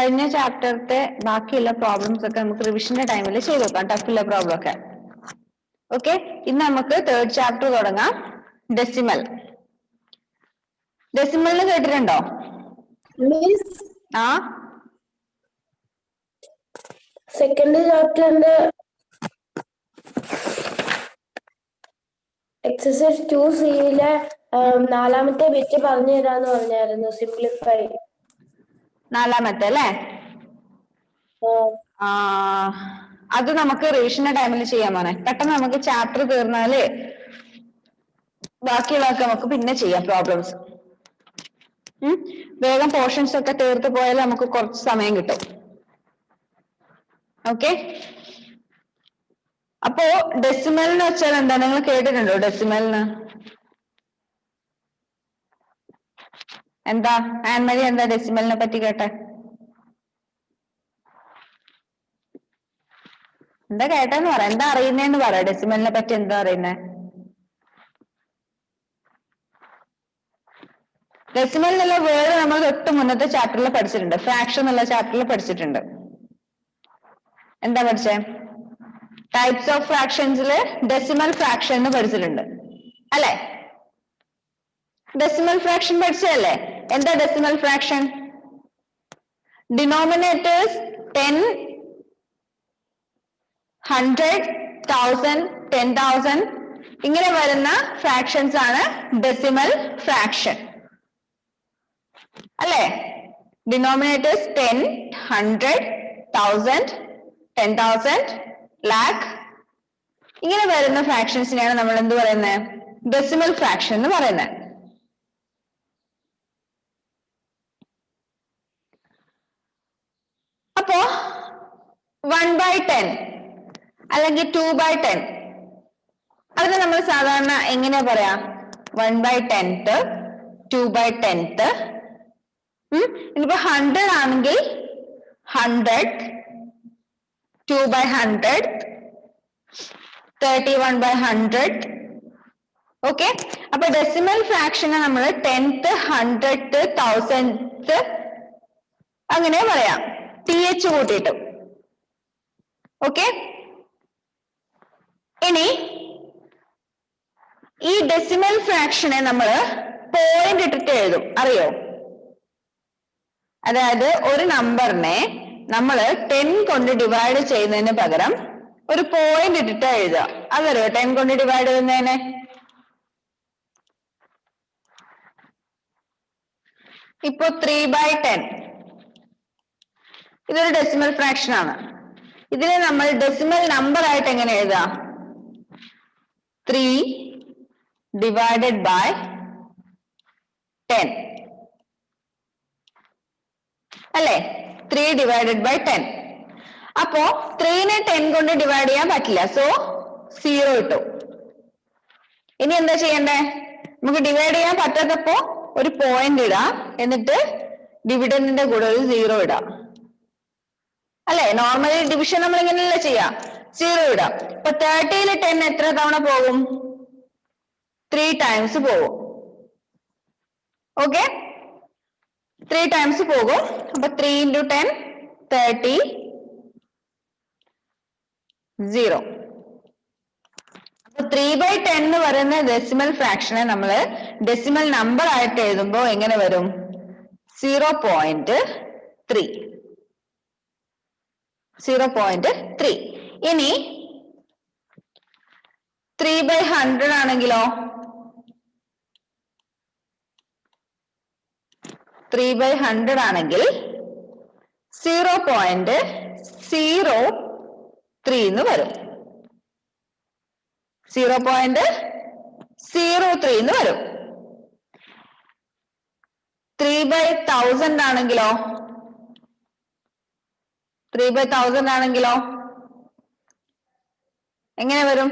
കഴിഞ്ഞ ചാപ്റ്ററിന്റെ ബാക്കിയുള്ള പ്രോബ്ലംസ് ഒക്കെ നമുക്ക് റിവിഷന്റെ ടൈമിൽ ചെയ്ത് നോക്കാം, ടഫുള്ള പ്രോബ്ലം ഒക്കെ. ഓക്കെ, ഇന്ന് നമുക്ക് തേർഡ് ചാപ്റ്റർ തുടങ്ങാം. ഡെസിമൽ. ഡെസിമലിന് കേട്ടിട്ടുണ്ടോ? ആ സെക്കൻഡ് ചാപ്റ്ററിന്റെ എക്സസൈസ് 2C-യിലെ നാലാമത്തെ ബിറ്റ് പറഞ്ഞു തരാന്ന് പറഞ്ഞായിരുന്നു. സിംപ്ലിഫൈ നാലാമത്തെ അല്ലേ? അത് നമുക്ക് റിവിഷന്റെ ടൈമിൽ ചെയ്യാൻ പോണേ. പെട്ടെന്ന് നമുക്ക് ചാപ്റ്റർ തീർന്നാല് ബാക്കിയുള്ളതൊക്കെ നമുക്ക് പിന്നെ ചെയ്യാം പ്രോബ്ലംസ്. വേഗം പോർഷൻസ് ഒക്കെ തീർത്ത് പോയാൽ നമുക്ക് കുറച്ച് സമയം കിട്ടും. ഓക്കെ, അപ്പോ ഡെസിമലിന് വെച്ചാൽ എന്താ, നിങ്ങൾ കേട്ടിട്ടുണ്ടോ? ഡെസിമലിന് എന്താ? ആൻമരി എന്താ ഡെസിമലിനെ പറ്റി കേട്ടെ? എന്താ കേട്ടെന്ന് പറ, എന്താ അറിയുന്നേന്ന് പറ. ഡെസിമലിനെ പറ്റി എന്താ അറിയുന്നേ? ഡെസിമൽ എന്നുള്ള വേർഡ് നമ്മൾ തൊട്ട് മുന്നത്തെ ചാപ്റ്ററിൽ പഠിച്ചിട്ടുണ്ട്. ഫ്രാക്ഷൻ എന്നുള്ള ചാപ്റ്ററിൽ പഠിച്ചിട്ടുണ്ട്. എന്താ പഠിച്ചേ? ടൈപ്സ് ഓഫ് ഫ്രാക്ഷൻസില് ഡെസിമൽ ഫ്രാക്ഷൻ എന്ന് പഠിച്ചിട്ടുണ്ട് അല്ലെ? ഡെസിമൽ ഫ്രാക്ഷൻ പഠിച്ചതല്ലേ? എന്താ ഡെസിമൽ ഫ്രാക്ഷൻ? ഡിനോമിനേറ്റേഴ്സ് 10, 100, 1000, 10,000 ഇങ്ങനെ വരുന്ന ഫ്രാക്ഷൻസ് ആണ് ഡെസിമൽ ഫ്രാക്ഷൻ അല്ലെ? ഡിനോമിനേറ്റേഴ്സ് 10, 100, 1000, 10,000, lakh ഇങ്ങനെ വരുന്ന ഫ്രാക്ഷൻസിനെയാണ് നമ്മൾ എന്ത് പറയുന്നത്? ഡെസിമൽ ഫ്രാക്ഷൻ എന്ന് പറയുന്നത്. അപ്പോ 1/10 അല്ലെങ്കിൽ 2/10 അതിന് നമ്മൾ സാധാരണ എങ്ങനെയാ പറയാ? 1/10th, 2/10th. ഇനിയിപ്പോ 100 ആണെങ്കിൽ 100th, 2/100th, 31/100th. ഓക്കെ, അപ്പൊ ഡെസിമൽ ഫ്രാക്ഷനെ നമ്മൾ 10th, 100th, 1000th അങ്ങനെ പറയാം, TH കൂട്ടിയിട്ടു. ഓക്കെ, ഇനി ഈ ഡെസിമൽ ഫ്രാക്ഷനെ നമ്മൾ പോയിന്റ് ഇട്ടിട്ട് എഴുതും, അറിയോ? അതായത് ഒരു നമ്പറിനെ നമ്മൾ 10 കൊണ്ട് ഡിവൈഡ് ചെയ്യുന്നതിന് പകരം ഒരു പോയിന്റ് ഇട്ടിട്ട് എഴുതുക. അതറിയോ 10 കൊണ്ട് ഡിവൈഡ് ചെയ്യുന്നതിനെ? ഇപ്പൊ 3/10 ഇതൊരു ഡെസിമൽ ഫ്രാക്ഷൻ ആണ്. ഇതിനെ നമ്മൾ ഡെസിമൽ നമ്പർ ആയിട്ട് എങ്ങനെ എഴുതാം? 3/10 അല്ലെ? 3/10. അപ്പോ 3നെ 10 കൊണ്ട് ഡിവൈഡ് ചെയ്യാൻ പറ്റില്ല, സോ 0 ഇട്ടു. ഇനി എന്താ ചെയ്യണ്ടേ? നമുക്ക് ഡിവൈഡ് ചെയ്യാൻ പറ്റാത്തപ്പോ ഒരു പോയിന്റ് ഇടാം, എന്നിട്ട് ഡിവിഡന്റിന്റെ കൂടെ ഒരു 0 ഇടാം അല്ലെ? നോർമലി ഡിവിഷൻ നമ്മൾ ഇങ്ങനെയല്ല ചെയ്യാം, 0 ഇടാം. ഇപ്പൊ 30ൽ 10 എത്ര തവണ പോകും? 3 ടൈംസ് പോകും. ഓക്കെ, 3 ടൈംസ് പോകും. അപ്പൊ 3 × 10 30, 0. അപ്പൊ 3/10 എന്ന് പറയുന്ന ഡെസിമൽ ഫ്രാക്ഷനെ നമ്മൾ ഡെസിമൽ നമ്പർ ആയിട്ട് എഴുതുമ്പോ എങ്ങനെ വരും? 0.3. 0.3. ഇനി 3/100 ആണെങ്കിലോ? 3/100 ആണെങ്കിൽ 0.03 എന്ന് വരും. 0.03 എന്ന് വരും. 3/1000 ആണെങ്കിലോ? 3/1000 ആണെങ്കിലോ എങ്ങനെ വരും?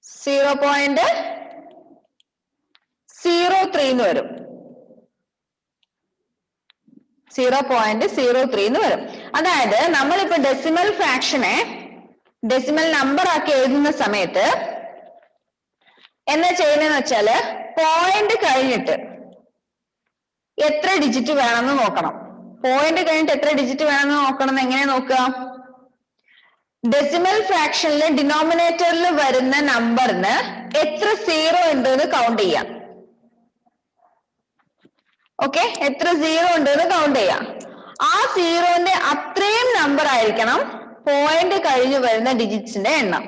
0.03 എന്ന് വരും. 0.03 എന്ന് വരും. അതായത് നമ്മളിപ്പോ ഡെസിമൽ ഫ്രാക്ഷനെ ഡെസിമൽ നമ്പർ ആക്കി എഴുതുന്ന സമയത്ത് എന്താ ചെയ്യുന്നതെന്ന് വെച്ചാല് പോയിന്റ് കഴിഞ്ഞിട്ട് എത്ര ഡിജിറ്റ് വേണമെന്ന് നോക്കണം. പോയിന്റ് കഴിഞ്ഞിട്ട് എത്ര ഡിജിറ്റ് വേണമെന്ന് നോക്കണം. എങ്ങനെ നോക്കുക? ഡെസിമൽ ഫ്രാക്ഷനിലെ ഡിനോമിനേറ്ററിൽ വരുന്ന നമ്പറിന് എത്ര സീറോ ഉണ്ട് എന്ന് കൗണ്ട് ചെയ്യാം. ഓക്കെ, എത്ര സീറോ ഉണ്ട് എന്ന് കൗണ്ട് ചെയ്യാം. ആ സീറോന്റെ അത്രയും നമ്പർ ആയിരിക്കണം പോയിന്റ് കഴിഞ്ഞ് വരുന്ന ഡിജിറ്റ്സിന്റെ എണ്ണം.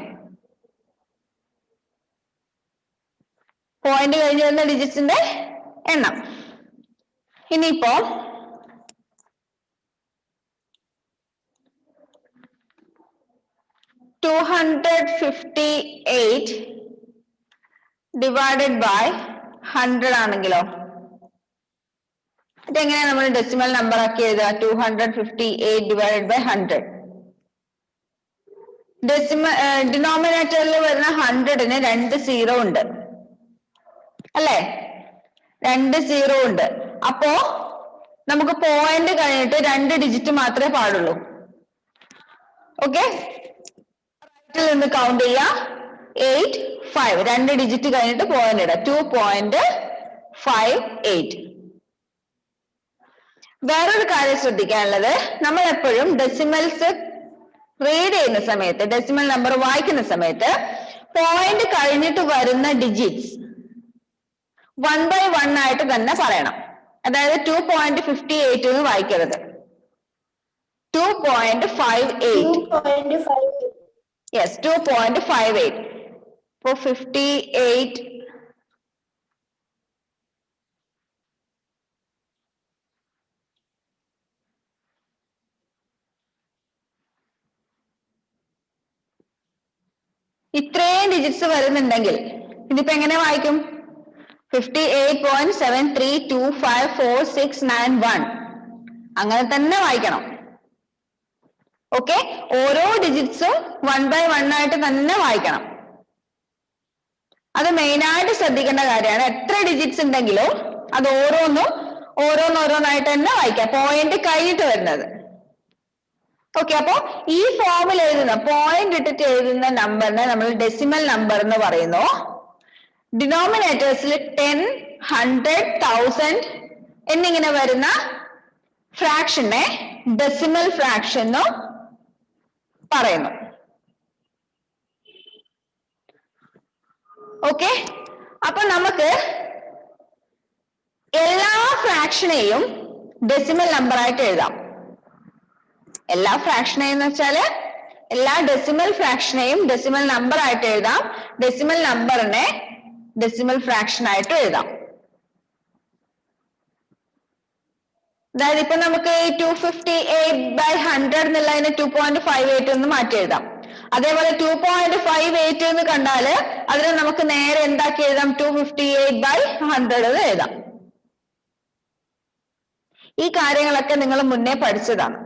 പോയിന്റ് കഴിഞ്ഞ് വരുന്ന ഡിജിറ്റ്സിന്റെ എണ്ണം. ഇനിയിപ്പോ 258 ഡിവൈഡഡ് ബൈ 100 ആണെങ്കിലോ ഇതെങ്ങനെയാ നമ്മൾ ഡെസിമൽ നമ്പർ ആക്കി എഴുതുക? 258 ഡിവൈഡഡ് ബൈ 100. ഡിനോമിനേറ്ററിൽ വരുന്ന 100ന് 2 സീറോ ഉണ്ട് അല്ലേ? 2 സീറോ ഉണ്ട്. അപ്പോ നമുക്ക് പോയിന്റ് കഴിഞ്ഞിട്ട് 2 ഡിജിറ്റ് മാത്രമേ പാടുള്ളൂ. ഓക്കെ, നിന്ന് കൗണ്ട് ചെയ്യാം. 8 5 2 ഡിജിറ്റ് കഴിഞ്ഞിട്ട് പോയിന്റ് ഇടാം. 2.58. വേറൊരു കാര്യം ശ്രദ്ധിക്കാനുള്ളത്, നമ്മൾ എപ്പോഴും ഡെസിമൽസ് റീഡ് ചെയ്യുന്ന സമയത്ത്, ഡെസിമൽ നമ്പർ വായിക്കുന്ന സമയത്ത് പോയിന്റ് കഴിഞ്ഞിട്ട് വരുന്ന ഡിജിറ്റ്സ് 1 by 1 ആയിട്ട് തന്നെ പറയണം. അതായത് 2.58 എന്ന് വായിക്കരുത്. 2.58. Yes, 2.58. For 58 ഇത്രയും ഡിജിറ്റ്സ് വരുന്നുണ്ടെങ്കിൽ ഇതിപ്പോ എങ്ങനെ വായിക്കും? 58.73254691 അങ്ങനെ തന്നെ വായിക്കണം. ഓക്കെ, ഓരോ ഡിജിറ്റ്സും 1 by 1 ആയിട്ട് തന്നെ വായിക്കണം. അത് മെയിനായിട്ട് ശ്രദ്ധിക്കേണ്ട കാര്യമാണ്. എത്ര ഡിജിറ്റ്സ് ഉണ്ടെങ്കിലും അത് ഓരോന്നോരോന്നായിട്ട് തന്നെ വായിക്കാം, പോയിന്റ് കഴിഞ്ഞിട്ട് വരുന്നത്. ഓക്കെ, അപ്പോ ഈ ഫോമിൽ എഴുതുന്ന പോയിന്റ് ഇട്ടിട്ട് എഴുതുന്ന നമ്പറിനെ നമ്മൾ ഡെസിമൽ നമ്പർ എന്ന് പറയുന്നു. ഡിനോമിനേറ്റേഴ്സിൽ 10, 100, 1000 എന്നിങ്ങനെ വരുന്ന ഫ്രാക്ഷനെ ഡെസിമൽ ഫ്രാക്ഷൻ എന്നും പറയുന്നു. ഓക്കെ, അപ്പൊ നമുക്ക് എല്ലാ ഫ്രാക്ഷനെയും ഡെസിമൽ നമ്പർ ആയിട്ട് എഴുതാം. എല്ലാ ഫ്രാക്ഷനെയും എന്ന് വെച്ചാല് എല്ലാ ഡെസിമൽ ഫ്രാക്ഷനെയും ഡെസിമൽ നമ്പർ ആയിട്ട് എഴുതാം. ഡെസിമൽ നമ്പറിനെ ഡെസിമൽ ഫ്രാക്ഷൻ ആയിട്ട് എഴുതാം. അതായത് ഇപ്പൊ നമുക്ക് 258/100 എന്നുള്ളതിന് 2.58 എന്ന് മാറ്റി എഴുതാം. അതേപോലെ 2.58 എന്ന് കണ്ടാല് അതിനെ നമുക്ക് നേരെ എന്താക്കി എഴുതാം? 258/100 എന്ന് എഴുതാം. ഈ കാര്യങ്ങളൊക്കെ നിങ്ങൾ മുന്നേ പഠിച്ചതാണ്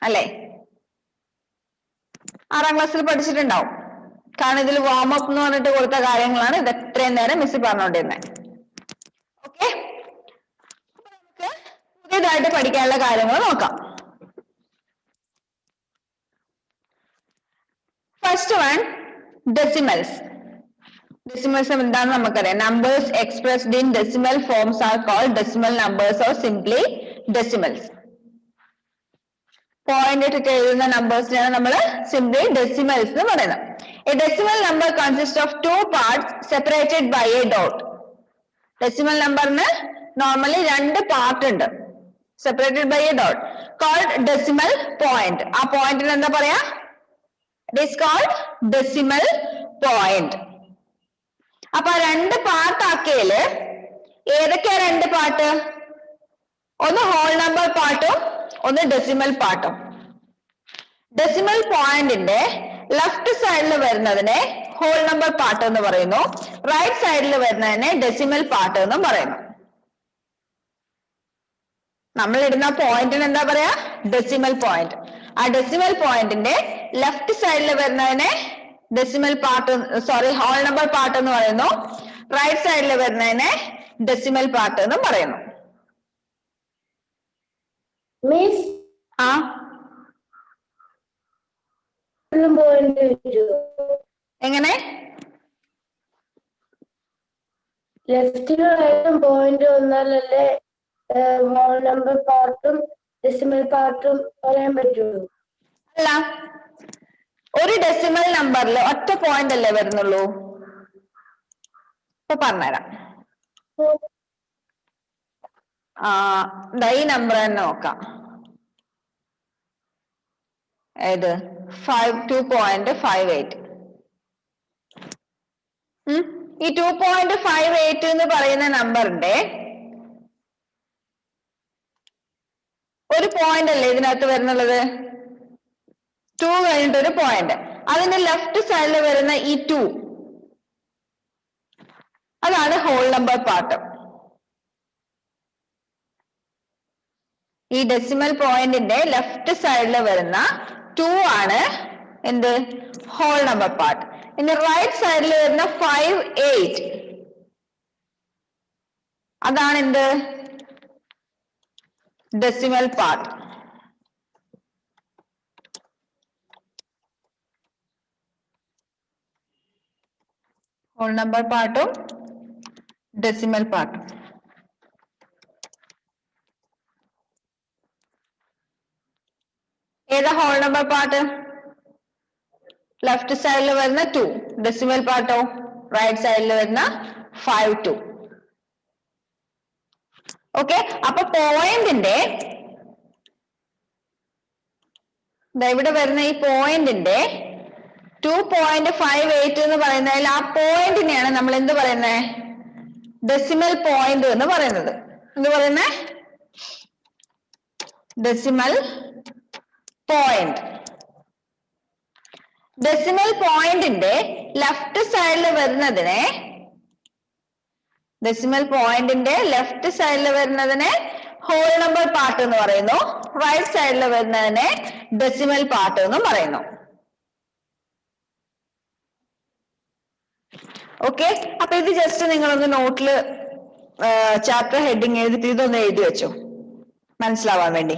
അല്ലേ? 6ാം ക്ലാസ്സിൽ പഠിച്ചിട്ടുണ്ടാവും. കാരണം ഇതിൽ വാം അപ്പ് എന്ന് പറഞ്ഞിട്ട് കൊടുത്ത കാര്യങ്ങളാണ് ഇത് ഇത്രയും നേരം മിസ് പറഞ്ഞുകൊണ്ടിരുന്നത്. ഓക്കെ, നമുക്ക് പുതിയതായിട്ട് പഠിക്കാനുള്ള കാര്യങ്ങൾ നോക്കാം. First one, decimals. ഡെസിമൽസ് എന്താണെന്ന് നമുക്കറിയാം. Numbers expressed in decimal forms are called decimal numbers or simply decimals. Point ഇട്ടിട്ട് എഴുതുന്ന നമ്പേഴ്സിനാണ് നമ്മൾ സിംപ്ലി ഡെസിമൽസ് എന്ന് പറയുന്നത്. A decimal number consists of 2 parts separated by a dot. Decimal numberന് normally 2 part ഉണ്ട്, separated by a dot, called decimal point. ആ പോയിന്റിന് എന്താ പറയാ? It is called decimal point. അപ്പൊ 2 പാർട്ട് ആക്കിയതില് ഏതൊക്കെയാ 2 പാർട്ട്? ഒന്ന് ഹോൾ നമ്പർ പാർട്ടും ഒന്ന് ഡെസിമൽ പാർട്ടും. ഡെസിമൽ പോയിന്റിന്റെ ലെഫ്റ്റ് സൈഡിൽ വരുന്നതിനെ ഹോൾ നമ്പർ പാർട്ട് എന്ന് പറയുന്നു, റൈറ്റ് സൈഡിൽ വരുന്നതിനെ ഡെസിമൽ പാർട്ട് എന്നും പറയുന്നു. നമ്മൾ ഇടുന്ന പോയിന്റിന് എന്താ പറയാ? Decimal point. ആ ഡെസിമൽ പോയിന്റിന്റെ ലെഫ്റ്റ് സൈഡിൽ വരുന്നതിനെ decimal part whole number part എന്ന് പറയുന്നു, റൈറ്റ് സൈഡിൽ വരുന്നതിനെ ഡെസിമൽ പാർട്ട് എന്നും പറയുന്നു. മിസ് ആ എങ്ങനെ? ലെഫ്റ്റിലും റൈറ്റും പോയിന്റ് വന്നാലല്ലേ ഹോൾ നമ്പർ പാർട്ടും ഡെസിമൽ പാർട്ടും പറയാൻ പറ്റുള്ളൂ? അല്ല, ഒരു ഡെസിമൽ നമ്പറിൽ ഒറ്റ പോയിന്റ് അല്ലേ വരുന്നുള്ളൂ. ഇപ്പൊ പറഞ്ഞുതരാം. ഈ നമ്പർ തന്നെ നോക്കാം. ഏത്? 2.58. ഈ 2.58 എന്ന് പറയുന്ന നമ്പറിന്റെ ഒരു പോയിന്റ് അല്ലേ ഇതിനകത്ത് വരുന്നുള്ളത്? 2 കഴിഞ്ഞിട്ട് ഒരു പോയിന്റ്. അതിന്റെ ലെഫ്റ്റ് സൈഡിൽ വരുന്ന ഈ 2 അതാണ് ഹോൾ നമ്പർ പാർട്ട്. ഈ ഡെസിമൽ പോയിന്റിന്റെ ലെഫ്റ്റ് സൈഡിൽ വരുന്ന 2 ആണ് എന്ത്? Whole number part. ഇനി റൈറ്റ് സൈഡിൽ വരുന്ന 5, 8 അതാണ് എന്ത്? Decimal part. ഹോൾ നമ്പർ പാർട്ടും ഡെസിമൽ പാർട്ടും. ഏതാ ഹോൾ നമ്പർ പാർട്ട്? ലെഫ്റ്റ് സൈഡിൽ വരുന്ന 2. ഡെസിമൽ പാർട്ടോ? റൈറ്റ് സൈഡിൽ വരുന്ന 5, 2. ഓക്കെ, അപ്പൊ പോയിന്റിന്റെ ഇവിടെ വരുന്ന ഈ പോയിന്റിന്റെ 2.58 എന്ന് പറയുന്നതിൽ ആ പോയിന്റിനെയാണ് നമ്മൾ എന്ത് പറയുന്നത്? ഡെസിമൽ പോയിന്റ് എന്ന് പറയുന്നത്. എന്ത് പറയുന്നത്? Decimal point. ഡെസിമൽ പോയിന്റിന്റെ ലെഫ്റ്റ് സൈഡിൽ വരുന്നതിനെ ഹോൾ നമ്പർ പാർട്ട് എന്ന് പറയുന്നു. റൈറ്റ് സൈഡിൽ വരുന്നതിനെ ഡെസിമൽ പാർട്ട് എന്നും പറയുന്നു. ഓക്കെ, അപ്പൊ ഇത് ജസ്റ്റ് നിങ്ങളൊന്ന് നോട്ടില് ചാപ്റ്റർ ഹെഡിങ് എഴുതിട്ട് ഇതൊന്ന് എഴുതി വെച്ചോ, മനസ്സിലാവാൻ വേണ്ടി.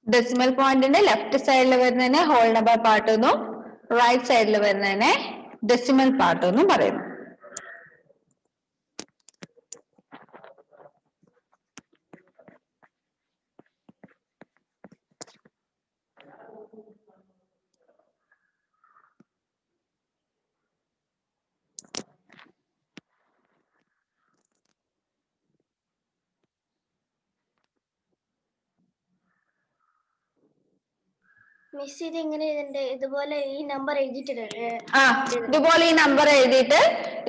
ഡെസിമൽ പോയിന്റിന്റെ ലെഫ്റ്റ് സൈഡിൽ വരുന്നതിനെ ഹോൾ നമ്പർ പാർട്ട് എന്നും റൈറ്റ് സൈഡിൽ വരുന്നതിനെ ഡെസിമൽ പാർട്ട് എന്നും പറയുന്നു. മിസ് ഇത് എങ്ങനെ എഴുതണ്ടേ? ഇതുപോലെ ഈ നമ്പർ എഴുതിയിട്ടില്ലേ? ഇതുപോലെ ഈ നമ്പർ എഴുതിയിട്ട്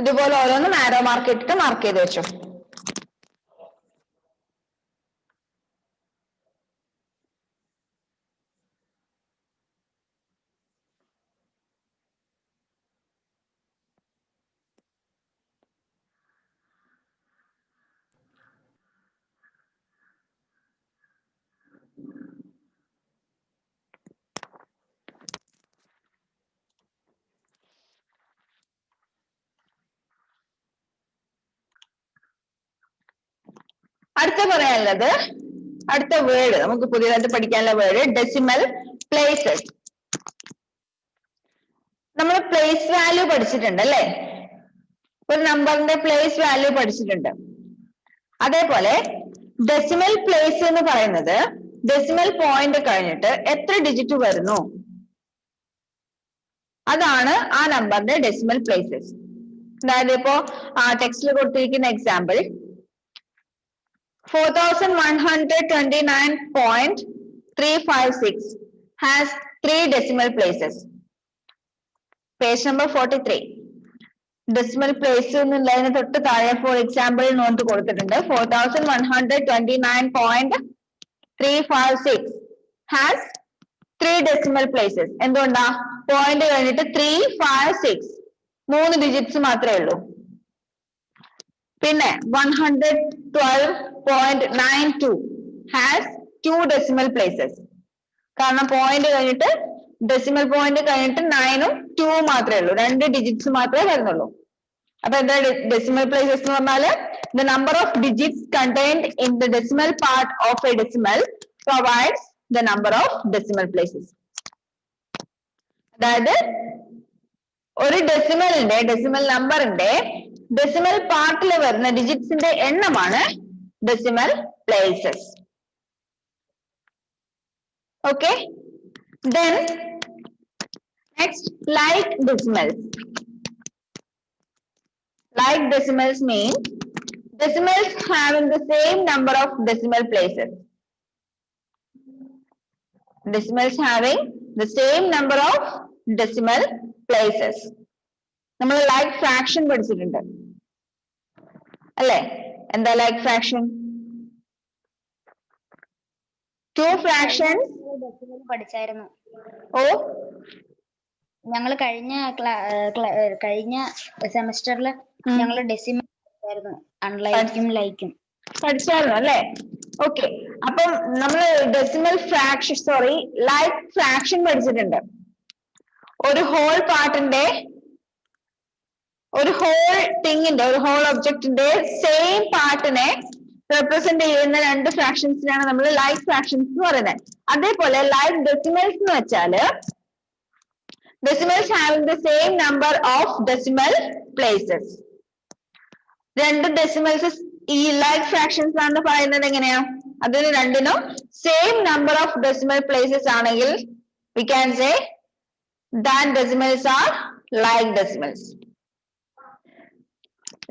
ഇതുപോലെ ഓരോന്നും ആരോ മാർക്ക് ഇട്ടിട്ട് മാർക്ക് ചെയ്ത് വെച്ചോ. അടുത്ത പറയാനുള്ളത്, അടുത്ത വേർഡ് നമുക്ക് പുതിയതായിട്ട് പഠിക്കാനുള്ള വേർഡ് ഡെസിമൽ പ്ലേസസ്. നമ്മൾ പ്ലേസ് വാല്യൂ പഠിച്ചിട്ടുണ്ട് അല്ലെ? ഒരു നമ്പറിന്റെ പ്ലേസ് വാല്യൂ പഠിച്ചിട്ടുണ്ട്. അതേപോലെ ഡെസിമൽ പ്ലേസ് എന്ന് പറയുന്നത് ഡെസിമൽ പോയിന്റ് കഴിഞ്ഞിട്ട് എത്ര ഡിജിറ്റ് വരുന്നു അതാണ് ആ നമ്പറിന്റെ ഡെസിമൽ പ്ലേസസ്. അതായത് ഇപ്പോ ടെക്സ്റ്റിൽ കൊടുത്തിരിക്കുന്ന example 4129.356 has 3 decimal places. Page number 43. Decimal place എന്നുള്ളതിന് തൊട്ട് താഴെ ഫോർ എക്സാമ്പിൾ നോട്ട് കൊടുത്തിട്ടുണ്ട്. 4129.356 has 3 decimal places. എന്തുകൊണ്ടാ? പോയിന്റ് കഴിഞ്ഞിട്ട് 356 3 ഡിജിറ്റ്സ് മാത്രമേ ഉള്ളൂ. പിന്നെ 112.92 has 2 decimal places. കാരണം പോയിന്റ് കഴിഞ്ഞിട്ട് ഡെസിമൽ പോയിന്റ് കഴിഞ്ഞിട്ട് 9ഉം 2 മാത്രമേ ഉള്ളൂ, 2 ഡിജിറ്റ്സ് മാത്രമേ വരുന്നുള്ളൂ. അപ്പൊ എന്താ ഡെസിമൽ പ്ലേസസ് എന്ന് പറഞ്ഞാല് the number of digits contained in the decimal part of a decimal provides the number of decimal places. അതായത് ഒരു ഡെസിമൽ നമ്പറിന്റെ ഡെസിമൽ പാർട്ടിൽ വരുന്ന ഡിജിറ്റ്സിന്റെ എണ്ണമാണ് decimal places. Okay, then next like decimals. Like decimals mean decimals having the same number of decimal places. Decimals having the same number of decimal places. നമ്മൾ like fraction പഠിച്ചിട്ടുണ്ട് അല്ലേ? എന്താ like fraction? Two fractions പഠിച്ചായിരുന്നു. ഓ, ഞങ്ങൾ കഴിഞ്ഞ സെമസ്റ്ററിൽ ഞങ്ങൾ decimal പഠിച്ചായിരുന്നു, അൺലൈക്കും ലൈക്കും പഠിച്ചായിരുന്നു അല്ലേ? ഓക്കെ, അപ്പം നമ്മൾ ഡെസിമൽ ഫ്രാക്ഷൻ ലൈക്ക് ഫ്രാക്ഷൻ പഠിച്ചിട്ടുണ്ട്. ഒരു ഹോൾ പാർട്ടിന്റെ, ഒരു ഹോൾ തിങ്ങിന്റെ, ഒരു ഹോൾ ഒബ്ജക്റ്റിന്റെ സെയിം പാർട്ടിനെ റെപ്രസെന്റ് ചെയ്യുന്ന രണ്ട് ഫ്രാക്ഷൻസിനാണ് നമ്മൾ ലൈക്ക് ഫ്രാക്ഷൻസ് എന്ന് പറയുന്നത്. അതേപോലെ ലൈക്ക് ഡെസിമൽസ് എന്ന് വെച്ചാല് decimals having the same number of decimal places. രണ്ട് ഡെസിമൽസ് ഈ ലൈക്ക് ഫ്രാക്ഷൻസ് ആണെന്ന് പറയുന്നത് എങ്ങനെയാ? അതിന് രണ്ടിനും same number of decimal places ആണെങ്കിൽ we can say that decimals are like decimals.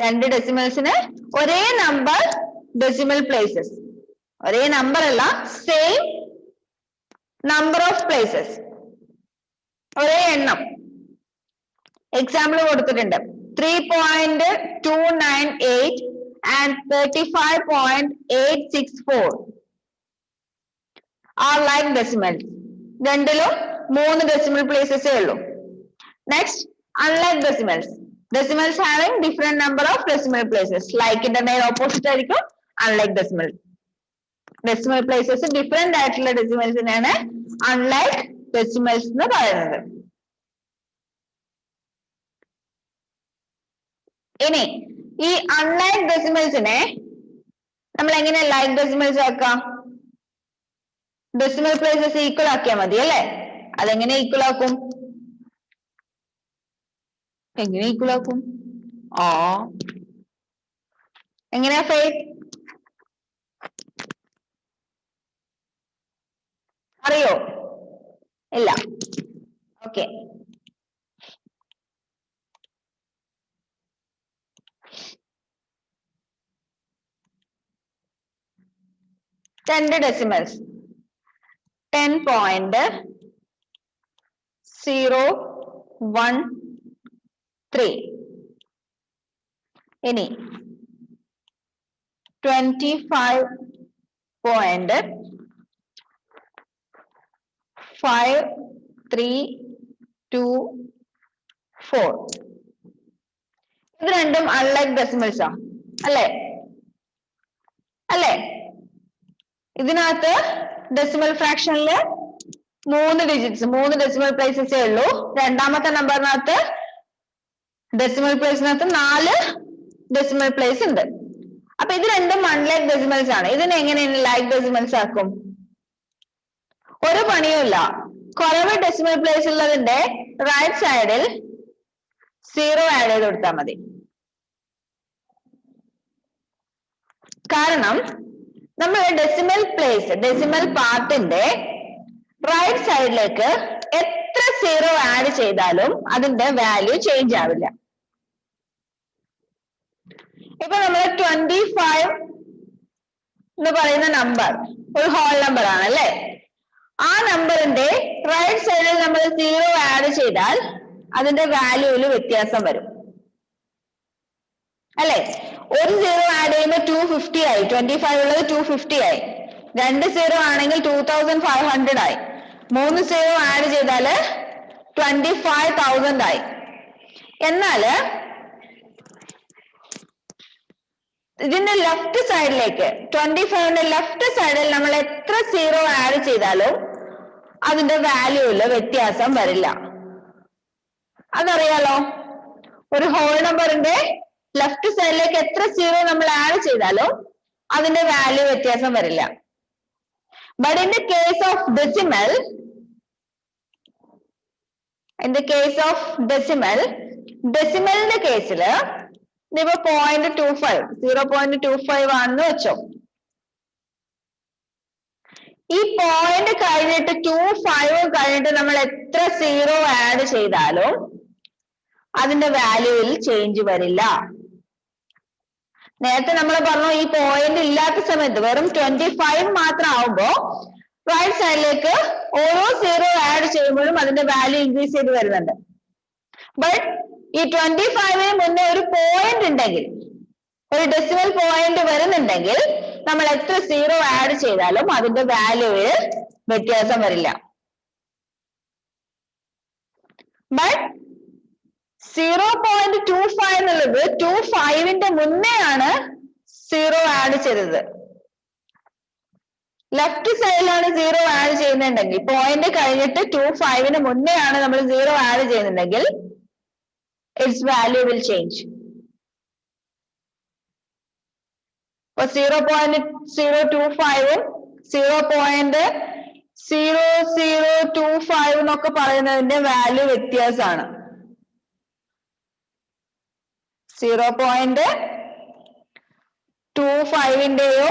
രണ്ട് ഡെസിമൽസിന് ഒരേ നമ്പർ ഡെസിമൽ പ്ലേസസ്, ഒരേ നമ്പർ അല്ല, സെയിം നമ്പർ ഓഫ് പ്ലേസസ്, ഒരേ എണ്ണം. എക്സാമ്പിൾ കൊടുത്തിട്ടുണ്ട് 3.298 and 35.864 are like decimals. രണ്ടിലും 3 ഡെസിമൽ പ്ലേസസേ ഉള്ളൂ. Next unlike decimals. Decimals having different number of decimal places. Like ന്റെ നേരെ ഓപ്പോസിറ്റ് ആയിരിക്കും unlike decimal. Decimal places different ആയിട്ടുള്ള ഡെസിമൽസിനാണ് unlike decimals എന്ന് പറയുന്നത്. ഇനി ഈ unlike decimals-നെ നമ്മൾ എങ്ങനെ like decimals ആക്കാം? ഡെസിമൽ പ്ലേസസ് ഈക്വൽ ആക്കിയാൽ മതി അല്ലെ? അതെങ്ങനെ ഈക്വൽ ആക്കും? എങ്ങനെ ഈക്വൽ ആക്കും? എങ്ങനെയാ ഫെയ്ത്ത്? അറിയോ? ഇല്ല. ഓക്കെ, രണ്ട് ഡെസിമൽസ് 10.013. ഇനി 25.5324. ഇത് രണ്ടും അൺലൈക്ക് ഡെസിമൽസ് ആ അല്ലേ? ഇതിനകത്ത് ഡെസിമൽ ഫ്രാക്ഷനില് 3 ഡിജിറ്റ്സ്, 3 ഡെസിമൽ പ്ലേസസേ ഉള്ളൂ. രണ്ടാമത്തെ നമ്പറിനകത്ത് ഡെസിമൽ പ്ലേസിനകത്ത് 4 ഡെസിമൽ പ്ലേസ് ഉണ്ട്. അപ്പൊ ഇത് രണ്ടും അൺലൈക്ക് ഡെസിമൽസ് ആണ്. ഇതിനെ എങ്ങനെ ലൈക്ക് ഡെസിമൽസ് ആക്കും? ഒരു പണിയുമില്ല, കുറവ് ഡെസിമൽ പ്ലേസ് ഉള്ളതിന്റെ റൈറ്റ് സൈഡിൽ 0 ആഡ് ചെയ്ത് കൊടുത്താൽ മതി. കാരണം നമ്മൾ ഡെസിമൽ പാർട്ടിന്റെ റൈറ്റ് സൈഡിലേക്ക് എത്ര 0 ആഡ് ചെയ്താലും അതിന്റെ വാല്യൂ ചേഞ്ച് ആവില്ല. ഇപ്പൊ നമ്മൾ 25 എന്ന് പറയുന്ന നമ്പർ ഒരു ഹോൾ നമ്പർ ആണ് അല്ലെ? ആ നമ്പറിന്റെ റൈറ്റ് സൈഡിൽ നമ്മൾ 0 ആഡ് ചെയ്താൽ അതിന്റെ വാല്യൂവിൽ വ്യത്യാസം വരും അല്ലെ? ഒരു 0 ആഡ് ചെയ്യുമ്പോൾ 250 ആയി, 25 ഉള്ളത് 250 ആയി. 2 0 ആണെങ്കിൽ 2500 ആയി. 3 0 ആഡ് ചെയ്താല് 25,000 ആയി. എന്നാല് ഇതിന്റെ ലെഫ്റ്റ് സൈഡിലേക്ക് 25ന്റെ ലെഫ്റ്റ് സൈഡിൽ നമ്മൾ എത്ര 0 ആഡ് ചെയ്താലും അതിന്റെ വാല്യൂല് വ്യത്യാസം വരില്ല. അതറിയാലോ, ഒരു ഹോൾ നമ്പറിന്റെ ലെഫ്റ്റ് സൈഡിലേക്ക് എത്ര സീറോ നമ്മൾ ആഡ് ചെയ്താലും അതിന്റെ വാല്യൂ വ്യത്യാസം വരില്ല. But in the case of decimal, ഡെസിമലിന്റെ കേസില് ഇപ്പൊ 0.25 0.25 ആണെന്ന് വെച്ചോ. ഈ പോയിന്റ് കഴിഞ്ഞിട്ട് 25 കഴിഞ്ഞിട്ട് നമ്മൾ എത്ര സീറോ ആഡ് ചെയ്താലും അതിന്റെ വാല്യൂവിൽ ചേഞ്ച് വരില്ല. നേരത്തെ നമ്മൾ പറഞ്ഞു ഈ പോയിന്റ് ഇല്ലാത്ത സമയത്ത് വെറും 25 മാത്രം ആവുമ്പോ റൈറ്റ് സൈഡിലേക്ക് ഓരോ സീറോ ആഡ് ചെയ്യുമ്പോഴും അതിന്റെ വാല്യൂ ഇൻക്രീസ് ചെയ്ത് വരുന്നുണ്ട്. ബട്ട് ഈ 25 മുന്നേ ഒരു പോയിന്റ് ഉണ്ടെങ്കിൽ, ഒരു ഡെസിമൽ പോയിന്റ് വരുന്നുണ്ടെങ്കിൽ നമ്മൾ എത്ര സീറോ ആഡ് ചെയ്താലും അതിന്റെ വാല്യൂവിൽ വ്യത്യാസം വരില്ല. ബട്ട് 0.25 എന്നുള്ളത് 25ന്റെ മുന്നേ ആണ് സീറോ ആഡ് ചെയ്തത്. ലെഫ്റ്റ് സൈഡിലാണ് സീറോ ആഡ് ചെയ്യുന്നുണ്ടെങ്കിൽ, പോയിന്റ് കഴിഞ്ഞിട്ട് 25ന് മുന്നേ ആണ് നമ്മൾ സീറോ ആഡ് ചെയ്യുന്നുണ്ടെങ്കിൽ its value will change. അപ്പൊ 0.025 0.0025 എന്നൊക്കെ പറയുന്നതിന്റെ വാല്യൂ വ്യത്യാസമാണ്. 0.25ന്റെയോ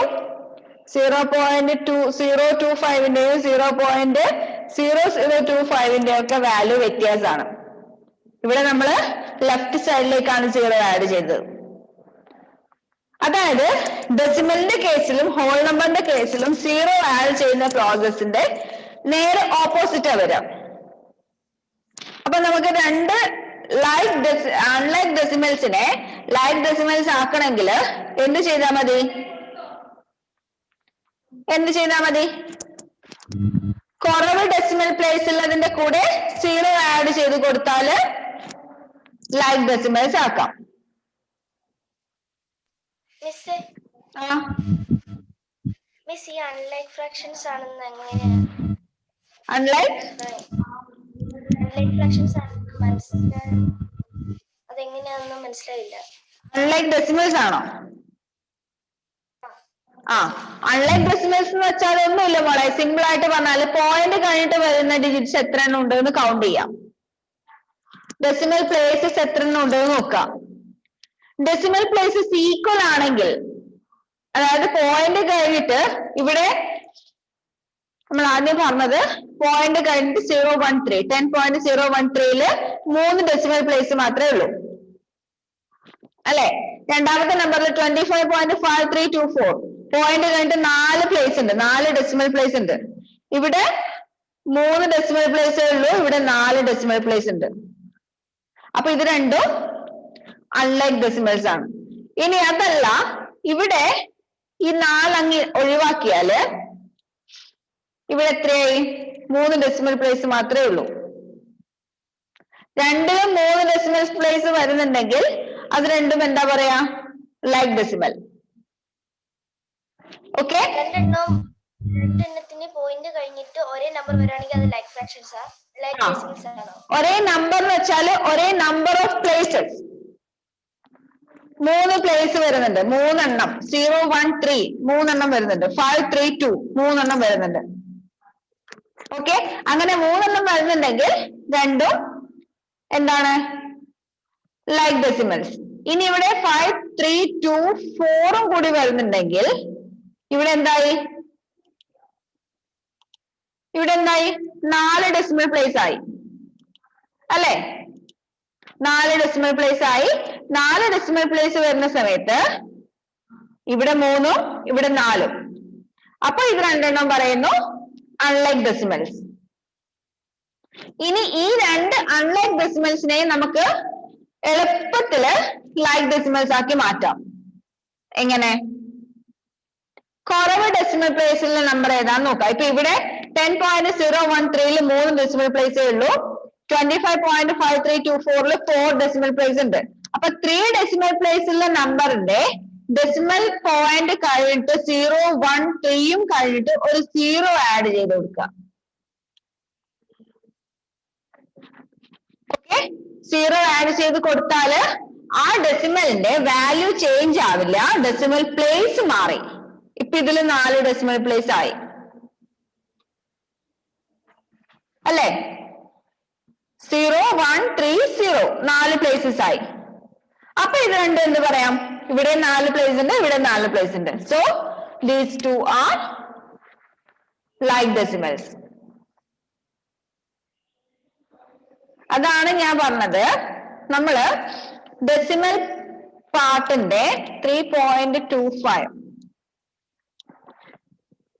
0.025ന്റെയോ 0.0025ന്റെയോ ഒക്കെ വാല്യൂ വ്യത്യാസമാണ്. ഇവിടെ നമ്മൾ ലെഫ്റ്റ് സൈഡിലേക്കാണ് സീറോ ആഡ് ചെയ്തത്. അതായത് ഡെസിമലിന്റെ കേസിലും ഹോൾ നമ്പറിന്റെ കേസിലും സീറോ ആഡ് ചെയ്യുന്ന പ്രോസസ്സിന്റെ നേരെ ഓപ്പോസിറ്റാ വരാം. അപ്പൊ നമുക്ക് രണ്ട് അൺലൈക്ക് ഡെസിമൽസിനെ ലൈക്ക് ഡെസിമൽസ് ആക്കണമെങ്കിൽ എന്ത് ചെയ്താൽ മതി? കുറവ് ഡെസിമൽ പ്ലേസ് ഉള്ളതിന്റെ കൂടെ സീറോ ആഡ് ചെയ്ത് കൊടുത്താല് ലൈക്ക് ഡെസിമൽസ് ആക്കാം. മിസ് ഈ അൺലൈക്ക് ഫ്രാക്ഷൻസ് ആണെന്ന് എങ്ങനെയാ? അൺലൈക്ക് ഫ്രാക്ഷൻസ് അതെങ്ങനെയാണെന്ന് മനസ്സിലായില്ല. അൺലൈക്ക് ഡെസിമൽസ് ആണോ? അൺലൈക്ക് ഡെസിമൽസ് എന്ന് വെച്ചാൽ ഒന്നുമില്ല മോളെ, സിമ്പിൾ ആയിട്ട് പറഞ്ഞാല് പോയിന്റ് കഴിഞ്ഞിട്ട് വരുന്ന ഡിജിറ്റ്സ് എത്ര എണ്ണം ഉണ്ടെന്ന് കൗണ്ട് ചെയ്യാം. ഡെസിമൽ പ്ലേസസ് എത്ര എണ്ണം ഉണ്ടെന്ന് നോക്കാം. ഡെസിമൽ പ്ലേസസ് ഈക്വൽ ആണെങ്കിൽ, അതായത് പോയിന്റ് കഴിഞ്ഞിട്ട് ഇവിടെ നമ്മൾ ആദ്യം പറഞ്ഞത് പോയിന്റ് കഴിഞ്ഞിട്ട് 013 10.013ല് 3 ഡെസിമൽ പ്ലേസ് മാത്രമേ ഉള്ളൂ അല്ലെ. രണ്ടാമത്തെ നമ്പറിൽ 25.5324 പോയിന്റ് കഴിഞ്ഞിട്ട് 4 പ്ലേസ് ഉണ്ട്, 4 ഡെസിമൽ പ്ലേസ് ഉണ്ട്. ഇവിടെ 3 ഡെസിമൽ പ്ലേസേ ഉള്ളൂ, ഇവിടെ 4 ഡെസിമൽ പ്ലേസ് ഉണ്ട്. അപ്പൊ ഇത് രണ്ടും അൺലൈക്ക് ഡെസിമൽസ് ആണ്. ഇനി അതല്ല, ഇവിടെ ഈ 4 അങ്ങ് ഒഴിവാക്കിയാല് ഇവിടെ എത്രയായി? 3 ഡെസിമൽ പ്ലേസ് മാത്രമേ ഉള്ളൂ. രണ്ടിലും 3 ഡെസിമൽ പ്ലേസ് വരുന്നുണ്ടെങ്കിൽ അത് രണ്ടും എന്താ പറയാ? Like decimal. ഓക്കെ, രണ്ടെണ്ണത്തിന് പോയിന്റ് കഴിഞ്ഞിട്ട് ഒരേ നമ്പർ വരാണെങ്കിൽ അത് ലൈക്ക് ഫ്രാക്ഷൻസ് ആണ്. ഒരേ നമ്പർ എന്ന് വെച്ചാല് ഒരേ നമ്പർ ഓഫ് പ്ലേസസ്, 3 പ്ലേസ് വരുന്നുണ്ട്, 3 എണ്ണം. 013 3 എണ്ണം വരുന്നുണ്ട്, 532 3 എണ്ണം വരുന്നുണ്ട്. ഓക്കെ, അങ്ങനെ 3 എണ്ണം വരുന്നുണ്ടെങ്കിൽ രണ്ടും എന്താണ്? Like decimals. ഇനി ഇവിടെ 5324 കൂടി വരുന്നുണ്ടെങ്കിൽ ഇവിടെ എന്തായി? 4 ഡെസിമൽ പ്ലേസ് ആയി അല്ലെ? 4 ഡെസിമൽ പ്ലേസ് ആയി. 4 ഡെസിമൽ പ്ലേസ് വരുന്ന സമയത്ത് ഇവിടെ 3ഉം ഇവിടെ 4ഉം. അപ്പൊ ഇത് രണ്ടെണ്ണം പറയുന്നു അൺലൈക്ക് ഡെസിമൽസ്. ഇനി ഈ 2 അൺലൈക്ക് ഡെസിമൽസിനെ നമുക്ക് എളുപ്പത്തില് ലൈക്ക് ഡെസിമൽസ് ആക്കി മാറ്റാം. എങ്ങനെ? കുറവ് ഡെസിമൽ പ്ലേസിലെ നമ്പർ ഏതാന്ന് നോക്കാം. ഇപ്പൊ ഇവിടെ 10.013ല് 3 ഡെസിമൽ പ്ലേസേ ഉള്ളൂ, 25.5324ല് 4 ഡെസിമൽ പ്ലേസ് ഉണ്ട്. അപ്പൊ 3 ഡെസിമൽ പ്ലേസിലെ നമ്പറിന്റെ ഡെസിമൽ പോയിന്റ് കഴിഞ്ഞിട്ട് 013യും കഴിഞ്ഞിട്ട് ഒരു 0 ആഡ് ചെയ്ത് കൊടുക്കുക. ആഡ് ചെയ്ത് കൊടുത്താല് ആ ഡെസിമലിന്റെ വാല്യൂ ചേഞ്ച് ആവില്ല, ഡെസിമൽ പ്ലേസ് മാറി. ഇപ്പൊ ഇതിൽ 4 ഡെസിമൽ പ്ലേസ് ആയി അല്ലേ? 0 1 3 0 4 പ്ലേസസ് ആയി. അപ്പൊ ഇത് രണ്ടും എന്ത് പറയാം? ഇവിടെ 4 പ്ലേസ് ഉണ്ട്, ഇവിടെ 4 പ്ലേസ് ഉണ്ട്. So these two are like decimals. അതാണ് ഞാൻ പറഞ്ഞത്, നമ്മള് ഡെസിമൽ പാർട്ടിന്റെ 3.25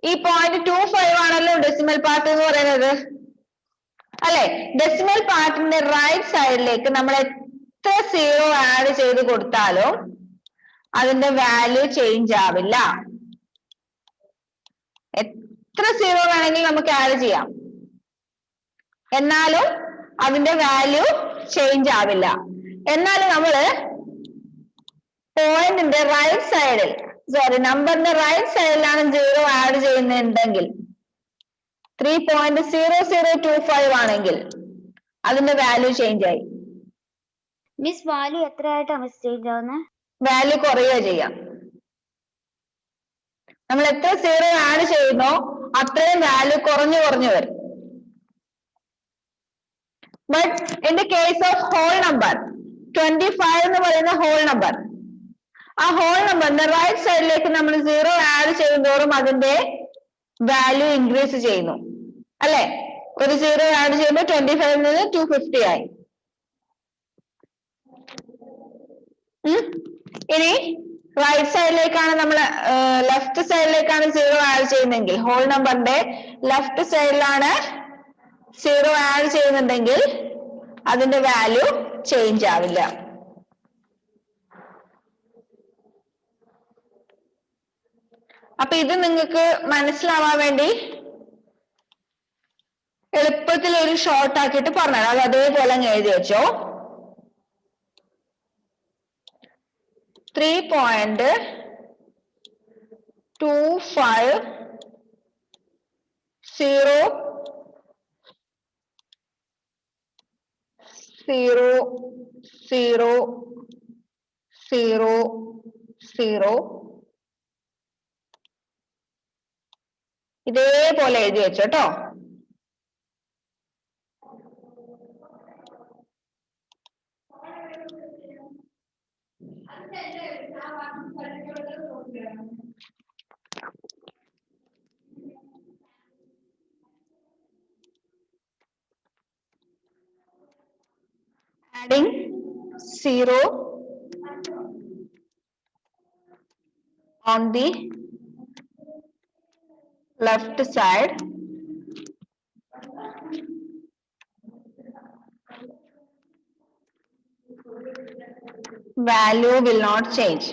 ഈ 0.25 ആണല്ലോ ഡെസിമൽ പാർട്ട് എന്ന് പറയുന്നത് അല്ലെ? ഡെസിമൽ പാർട്ടിന്റെ റൈറ്റ് സൈഡിലേക്ക് നമ്മൾ എത്ര സീറോ ആഡ് ചെയ്ത് കൊടുത്താലും അതിന്റെ വാല്യൂ ചേഞ്ച് ആവില്ല. എത്ര സീറോ വേണമെങ്കിലും നമുക്ക് ആഡ് ചെയ്യാം, എന്നാലും അതിന്റെ വാല്യൂ ചേഞ്ച് ആവില്ല. എന്നാലും നമ്മള് പോയിന്റിന്റെ റൈറ്റ് സൈഡിൽ, സോറി നമ്പറിന്റെ റൈറ്റ് സൈഡിലാണ് 0 ആഡ് ചെയ്യുന്നുണ്ടെങ്കിൽ 3.0025 ആണെങ്കിൽ അതിന്റെ വാല്യൂ ചേഞ്ച് ആയി. മിസ് വാല്യൂ എത്ര ആയിട്ടാണ് മിസ് ചേഞ്ച് ആവുന്നത്? വാല്യൂ കുറയുക ചെയ്യാം. നമ്മൾ എത്ര സീറോ ആഡ് ചെയ്യുന്നോ അത്രയും വാല്യൂ കുറഞ്ഞു കുറഞ്ഞു വരും. But in the case of whole number 25 എന്ന് പറയുന്ന ഹോൾ നമ്പർ, ആ ഹോൾ നമ്പറിന്റെ റൈറ്റ് സൈഡിലേക്ക് നമ്മൾ 0 ആഡ് ചെയ്യുന്നതോറും അതിന്റെ വാല്യൂ ഇൻക്രീസ് ചെയ്യുന്നു അല്ലെ? ഒരു 0 ആഡ് ചെയ്യുമ്പോൾ 25 നിന്ന് 250 ആയി. ഇനി റൈറ്റ് സൈഡിലേക്കാണ് നമ്മൾ ലെഫ്റ്റ് സൈഡിലേക്കാണ് 0 ആഡ് ചെയ്യുന്നതെങ്കിൽ, ഹോൾ നമ്പറിന്റെ ലെഫ്റ്റ് സൈഡിലാണ് 0 ആഡ് ചെയ്യുന്നുണ്ടെങ്കിൽ അതിന്റെ വാല്യൂ ചേഞ്ച് ആവില്ല. അപ്പൊ ഇത് നിങ്ങൾക്ക് മനസ്സിലാവാൻ വേണ്ടി എളുപ്പത്തിൽ ഒരു ഷോർട്ട് ആക്കിയിട്ട് പറഞ്ഞത്, അത് അതേപോലെ അങ്ങ് എഴുതി വെച്ചോ. 3.25000000 ഇതേപോലെ എഴുതി വെച്ചോ കേട്ടോ. Adding 0 on the left side value will not change.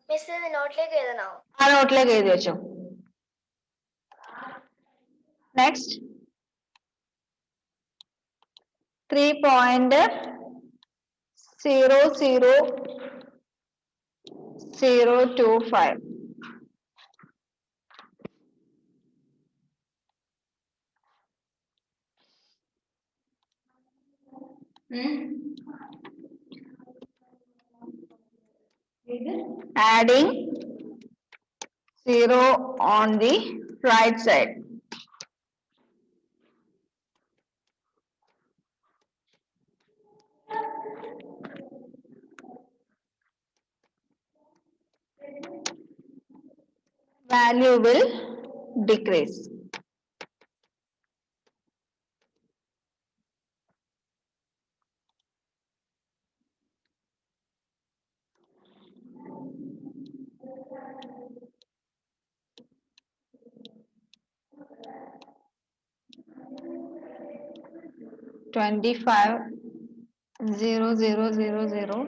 Miss ഇത് നോട്ടിലേക്ക് എഴുതണോ? ആ നോട്ടിലേക്ക് എഴുതി വെച്ചോ. Next 3.00025 adding 0 on the right side. Value will decrease. $25,000,000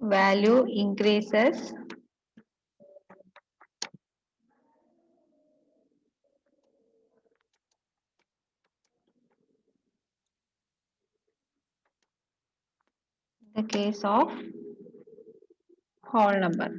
value increases the case of whole number.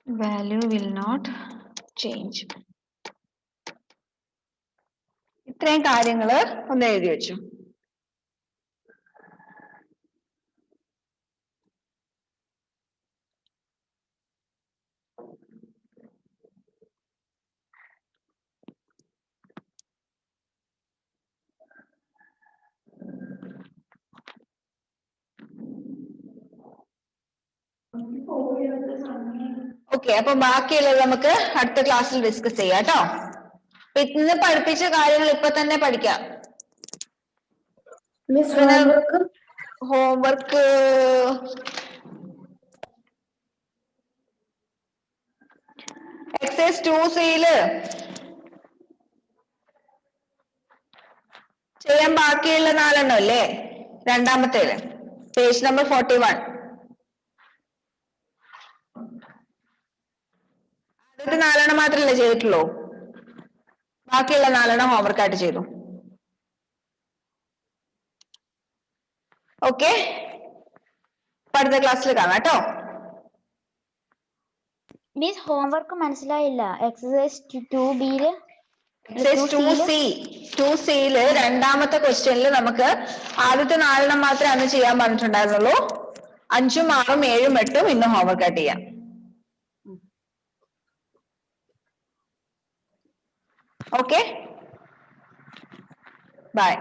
Value will not change. ഇത്രയും കാര്യങ്ങള് ഒന്ന് എഴുതി വെച്ചു. ഓക്കെ, അപ്പൊ ബാക്കിയുള്ളത് നമുക്ക് അടുത്ത ക്ലാസ്സിൽ ഡിസ്കസ് ചെയ്യാം കേട്ടോ. ഇന്ന് പഠിപ്പിച്ച കാര്യങ്ങൾ ഇപ്പൊ തന്നെ പഠിക്കാം. മിസ് ഹോംവർക്ക് എക്സസൈസ് 2Cയില് ചെയ്യാൻ ബാക്കിയുള്ള 4 അല്ലേ? രണ്ടാമത്തേല് പേജ് നമ്പർ 41. ആദ്യത്തെ 4 മാത്രമല്ലേ ചെയ്തിട്ടുള്ളൂ, ബാക്കിയുള്ള 4 ഹോംവർക്ക് ആയിട്ട് ചെയ്തു. ഓക്കെ, അടുത്ത ക്ലാസ്സിൽ കാണാം കേട്ടോ. മിസ് ഹോംവർക്ക് മനസ്സിലായില്ല. എക്സസൈസ് 2Bയില് എക്സസൈസ് 2Cയില് രണ്ടാമത്തെ ക്വസ്റ്റ്യനിൽ നമുക്ക് ആദ്യത്തെ 4 മാത്രമേ അന്ന് ചെയ്യാൻ പറഞ്ഞിട്ടുണ്ടായിരുന്നുള്ളൂ. 5ഉം 6ഉം 7ഉം 8ഉം ഇന്ന് ഹോംവർക്ക് ആയിട്ട് ചെയ്യാം. Okay, by.